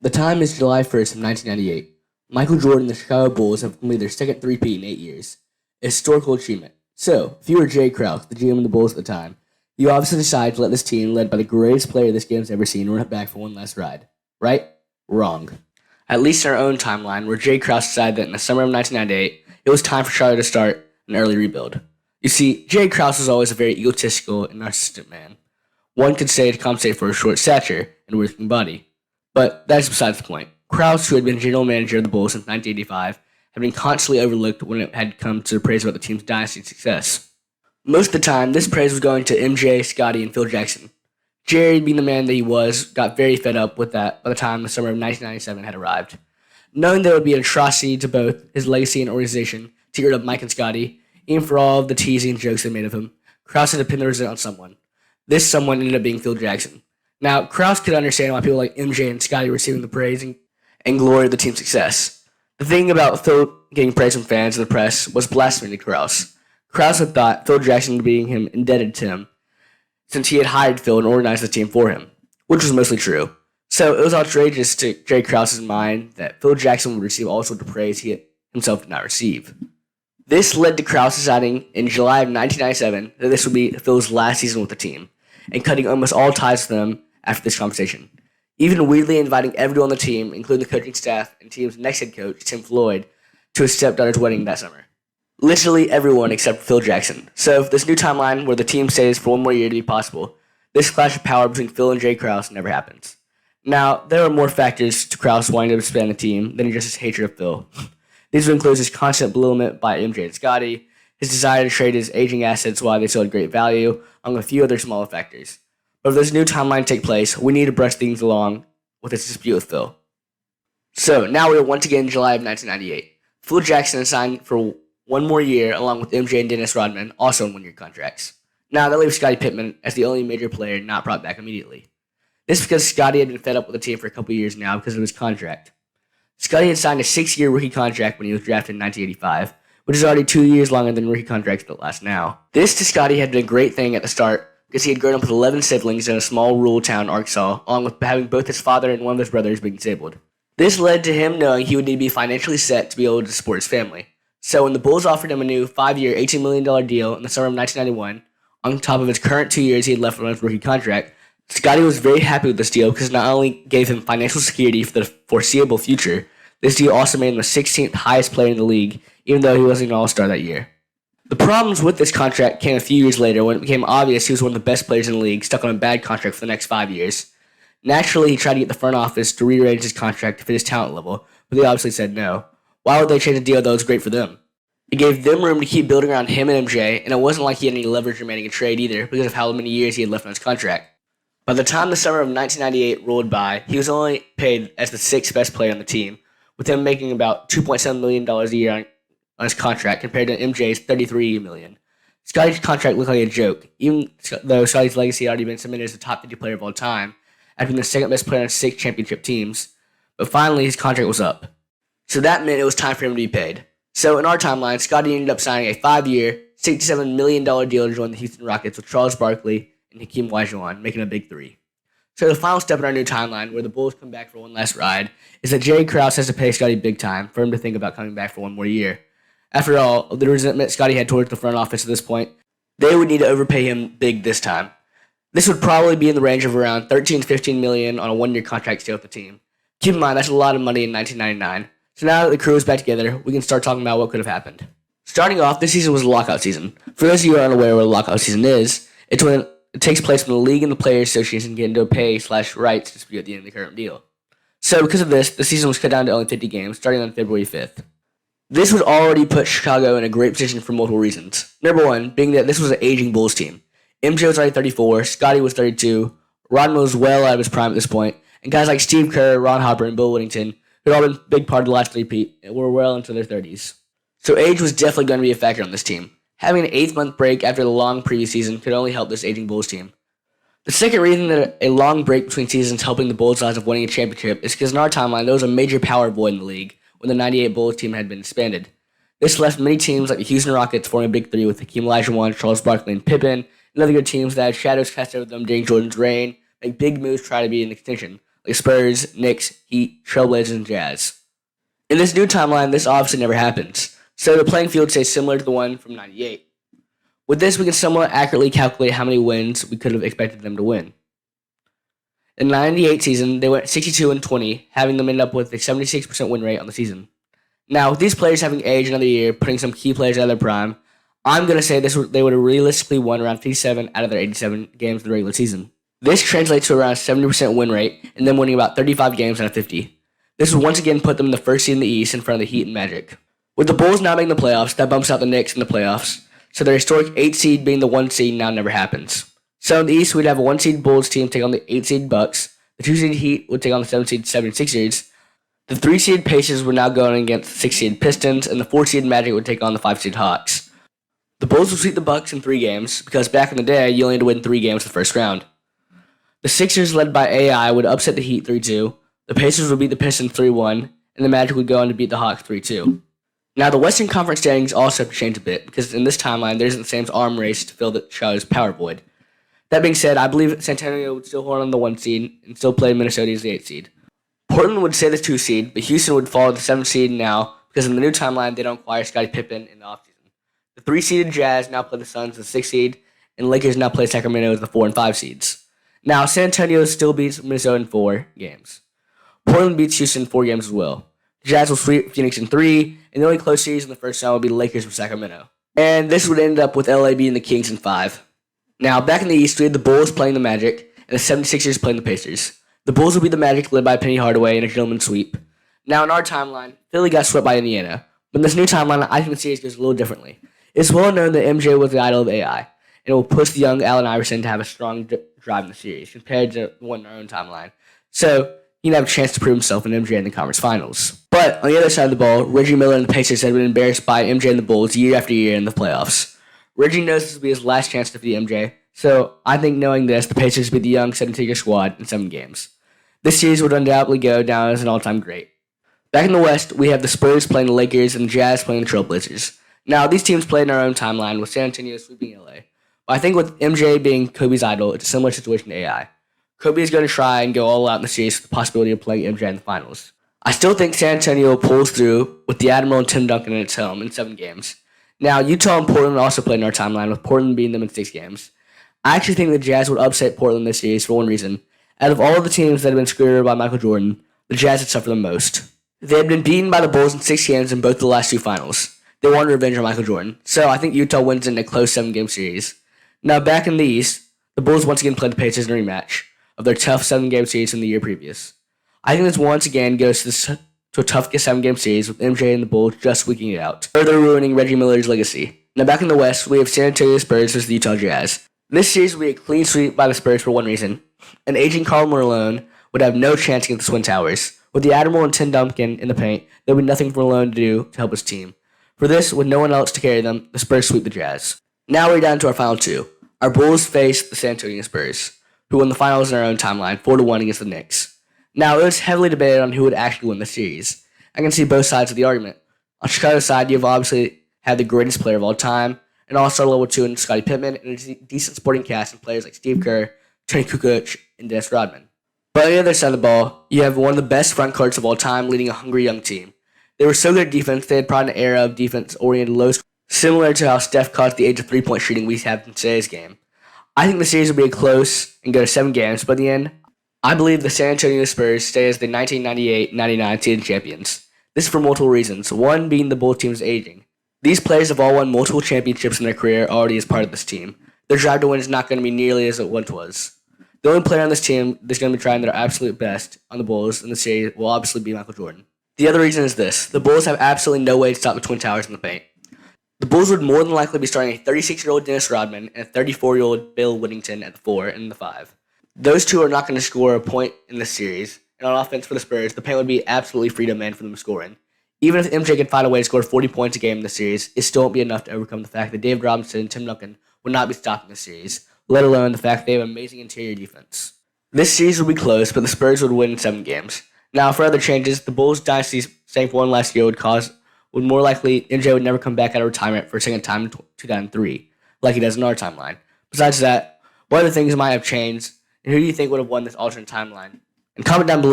The time is July 1st of 1998. Michael Jordan and the Chicago Bulls have completed their second three-peat in 8 years. A historical achievement. So, if you were Jay Krause, the GM of the Bulls at the time, you obviously decided to let this team, led by the greatest player this game's ever seen, run it back for one last ride. Right? Wrong. At least in our own timeline, where Jay Krause decided that in the summer of 1998, it was time for Charlotte to start an early rebuild. You see, Jay Krause was always a very egotistical and narcissistic man. One could say to compensate for his short stature and working body. But that is besides the point. Krause, who had been general manager of the Bulls since 1985, had been constantly overlooked when it had come to praise about the team's dynasty success. Most of the time, this praise was going to MJ, Scottie, and Phil Jackson. Jerry, being the man that he was, got very fed up with that by the time the summer of 1997 had arrived. Knowing there would be an atrocity to both his legacy and organization to get rid of Mike and Scottie, even for all of the teasing and jokes they made of him, Krause had to pin the result on someone. This someone ended up being Phil Jackson. Now, Krause could understand why people like MJ and Scottie were receiving the praise and glory of the team's success. The thing about Phil getting praise from fans and the press was blasphemy to Krause. Krause had thought Phil Jackson being him indebted to him, since he had hired Phil and organized the team for him, which was mostly true. So it was outrageous to Jay Krause's mind that Phil Jackson would receive all sorts of praise he himself did not receive. This led to Krause deciding in July of 1997 that this would be Phil's last season with the team, and cutting almost all ties with them after this conversation. Even weirdly inviting everyone on the team, including the coaching staff and team's next head coach, Tim Floyd, to his stepdaughter's wedding that summer. Literally everyone except Phil Jackson. So this new timeline where the team stays for one more year to be possible, this clash of power between Phil and Jay Krause never happens. Now, there are more factors to Krause wanting to expand the team than just his hatred of Phil. These would include his constant belittlement by MJ and Scottie, his desire to trade his aging assets while they still had great value, among a few other smaller factors. But if this new timeline take place, we need to brush things along with this dispute with Phil. So, now we are once again in July of 1998. Phil Jackson is signed for one more year, along with MJ and Dennis Rodman, also in one-year contracts. Now, that leaves Scottie Pippen as the only major player not brought back immediately. This is because Scottie had been fed up with the team for a couple years now because of his contract. Scottie had signed a 6-year rookie contract when he was drafted in 1985, which is already 2 years longer than rookie contracts that last now. This to Scottie had been a great thing at the start because he had grown up with 11 siblings in a small rural town in Arkansas, along with having both his father and one of his brothers being disabled. This led to him knowing he would need to be financially set to be able to support his family. So when the Bulls offered him a new 5-year, $18 million deal in the summer of 1991, on top of his current 2 years he had left on his rookie contract, Scottie was very happy with this deal because it not only gave him financial security for the foreseeable future, this deal also made him the 16th highest player in the league, even though he wasn't an all-star that year. The problems with this contract came a few years later when it became obvious he was one of the best players in the league, stuck on a bad contract for the next 5 years. Naturally, he tried to get the front office to rearrange his contract to fit his talent level, but they obviously said no. Why would they change a deal that was great for them? It gave them room to keep building around him and MJ, and it wasn't like he had any leverage remaining in trade either because of how many years he had left on his contract. By the time the summer of 1998 rolled by, he was only paid as the 6th best player on the team, with him making about $2.7 million a year on his contract compared to MJ's $33 million. Scottie's contract looked like a joke, even though Scottie's legacy had already been cemented as the top 50 player of all time, after being the second best player on 6 championship teams. But finally, his contract was up. So that meant it was time for him to be paid. So in our timeline, Scottie ended up signing a 5-year, $67 million deal to join the Houston Rockets with Charles Barkley and Hakeem Olajuwon, making a big 3. So the final step in our new timeline, where the Bulls come back for one last ride, is that Jay Krause has to pay Scottie big time for him to think about coming back for one more year. After all, the resentment Scottie had towards the front office at this point, they would need to overpay him big this time. This would probably be in the range of around $13 to $15 million on a 1-year contract to stay with the team. Keep in mind, that's a lot of money in 1999. So now that the crew is back together, we can start talking about what could have happened. Starting off, this season was a lockout season. For those of you who are unaware what a lockout season is, it's when it takes place when the league and the Players Association get into a pay/rights dispute at the end of the current deal. So because of this, the season was cut down to only 50 games, starting on February 5th. This would already put Chicago in a great position for multiple reasons. Number one, being that this was an aging Bulls team. MJ was already 34, Scottie was 32, Rodman was well out of his prime at this point, and guys like Steve Kerr, Ron Harper, and Bill Whittington, who had all been a big part of the last three-peat, were well into their 30s. So age was definitely going to be a factor on this team. Having an 8th-month break after the long previous season could only help this aging Bulls team. The second reason that a long break between seasons helping the Bulls' odds of winning a championship is because in our timeline there was a major power void in the league when the 98 Bulls team had been disbanded. This left many teams like the Houston Rockets forming a big 3 with Hakeem Olajuwon, Charles Barkley, and Pippen, and other good teams that had shadows cast over them during Jordan's reign, make big moves to try to be in extension, like Spurs, Knicks, Heat, Trailblazers, and Jazz. In this new timeline, this obviously never happens, so the playing field stays similar to the one from 98. With this, we can somewhat accurately calculate how many wins we could have expected them to win. In the 98 season, they went 62-20, having them end up with a 76% win rate on the season. Now, with these players having aged another year, putting some key players out of their prime, I'm going to say they would have realistically won around 57 out of their 87 games of the regular season. This translates to around a 70% win rate, and them winning about 35 games out of 50. This would once again put them in the first seed in the East in front of the Heat and Magic. With the Bulls now making the playoffs, that bumps out the Knicks in the playoffs, so their historic 8 seed being the 1 seed now never happens. So in the East, we'd have a 1 seed Bulls team take on the 8 seed Bucks, the 2 seed Heat would take on the 7 seed 76ers, the 3 seed Pacers were now going against the 6 seed Pistons, and the 4 seed Magic would take on the 5 seed Hawks. The Bulls would sweep the Bucks in 3 games, because back in the day, you only had to win 3 games the first round. The Sixers, led by AI, would upset the Heat 3-2, the Pacers would beat the Pistons 3-1, and the Magic would go on to beat the Hawks 3-2. Now, the Western Conference standings also have to change a bit, because in this timeline, there isn't the same arm race to fill the Chicago's power void. That being said, I believe San Antonio would still hold on the 1 seed and still play Minnesota as the 8 seed. Portland would stay the 2 seed, but Houston would fall to the 7 seed now because in the new timeline they don't acquire Scottie Pippen in the offseason. The 3 seeded Jazz now play the Suns as the 6 seed, and Lakers now play Sacramento as the 4 and 5 seeds. Now, San Antonio still beats Minnesota in 4 games. Portland beats Houston in 4 games as well. The Jazz will sweep Phoenix in 3, and the only close series in the first round will be the Lakers with Sacramento. And this would end up with LA beating the Kings in 5. Now, back in the East, we had the Bulls playing the Magic, and the 76ers playing the Pacers. The Bulls will beat the Magic, led by Penny Hardaway in a gentleman's sweep. Now, in our timeline, Philly got swept by Indiana. But in this new timeline, I think the series goes a little differently. It's well known that MJ was the idol of AI, and it will push the young Allen Iverson to have a strong drive in the series compared to the one in our own timeline. So, he can have a chance to prove himself in MJ in the conference finals. But, on the other side of the ball, Reggie Miller and the Pacers have been embarrassed by MJ and the Bulls year after year in the playoffs. Reggie knows this will be his last chance to defeat MJ, so I think knowing this, the Pacers beat the young 17-year squad in 7 games. This series would undoubtedly go down as an all-time great. Back in the West, we have the Spurs playing the Lakers and the Jazz playing the Trailblazers. Now, these teams played in our own timeline, with San Antonio sweeping LA. But I think with MJ being Kobe's idol, it's a similar situation to AI. Kobe is going to try and go all out in the series with the possibility of playing MJ in the finals. I still think San Antonio pulls through with the Admiral and Tim Duncan in its helm in 7 games. Now, Utah and Portland also played in our timeline, with Portland beating them in 6 games. I actually think the Jazz would upset Portland this series for one reason. Out of all of the teams that have been screwed by Michael Jordan, the Jazz had suffered the most. They had been beaten by the Bulls in 6 games in both the last 2 finals. They wanted revenge on Michael Jordan, so I think Utah wins in a close 7-game series. Now, back in the East, the Bulls once again played the Pacers in a rematch of their tough 7-game series from the year previous. I think this once again goes to a tough 7-game series with MJ and the Bulls just squeaking it out, further ruining Reggie Miller's legacy. Now, back in the West, we have San Antonio Spurs versus the Utah Jazz. This series will be a clean sweep by the Spurs for one reason. An aging Karl Malone would have no chance against the Twin Towers. With the Admiral and Tim Duncan in the paint, there would be nothing for Malone to do to help his team. For this, with no one else to carry them, the Spurs sweep the Jazz. Now we're down to our final 2. Our Bulls face the San Antonio Spurs, who won the finals in our own timeline, 4-1 against the Knicks. Now, it was heavily debated on who would actually win the series. I can see both sides of the argument. On Chicago's side, you've obviously had the greatest player of all time, an all-star level 2 in Scottie Pippen, and a decent supporting cast of players like Steve Kerr, Tony Kukoc, and Dennis Rodman. But on the other side of the ball, you have one of the best front courts of all time leading a hungry young team. They were so good at defense, they had brought an era of defense-oriented low score, similar to how Steph caused the age of three-point shooting we have in today's game. I think the series will be close and go to 7 games, but in the end, I believe the San Antonio Spurs stay as the 1998-99 season champions. This is for multiple reasons, one being the both teams aging. These players have all won multiple championships in their career already as part of this team. Their drive to win is not going to be nearly as it once was. The only player on this team that's going to be trying their absolute best on the Bulls in the series will obviously be Michael Jordan. The other reason is this. The Bulls have absolutely no way to stop the Twin Towers in the paint. The Bulls would more than likely be starting a 36-year-old Dennis Rodman and a 34-year-old Bill Whittington at the 4 and the 5. Those two are not going to score a point in this series, and on offense for the Spurs, the paint would be absolutely free domain for them to score in. Even if MJ could find a way to score 40 points a game in the series, it still won't be enough to overcome the fact that David Robinson and Tim Duncan would not be stopping the series, let alone the fact they have amazing interior defense. This series would be close, but the Spurs would win in 7 games. Now, for other changes, the Bulls' dynasty staying for one last year would more likely MJ would never come back out of retirement for a second time in 2003, like he does in our timeline. Besides that, what other things might have changed, and who do you think would have won this alternate timeline? And comment down below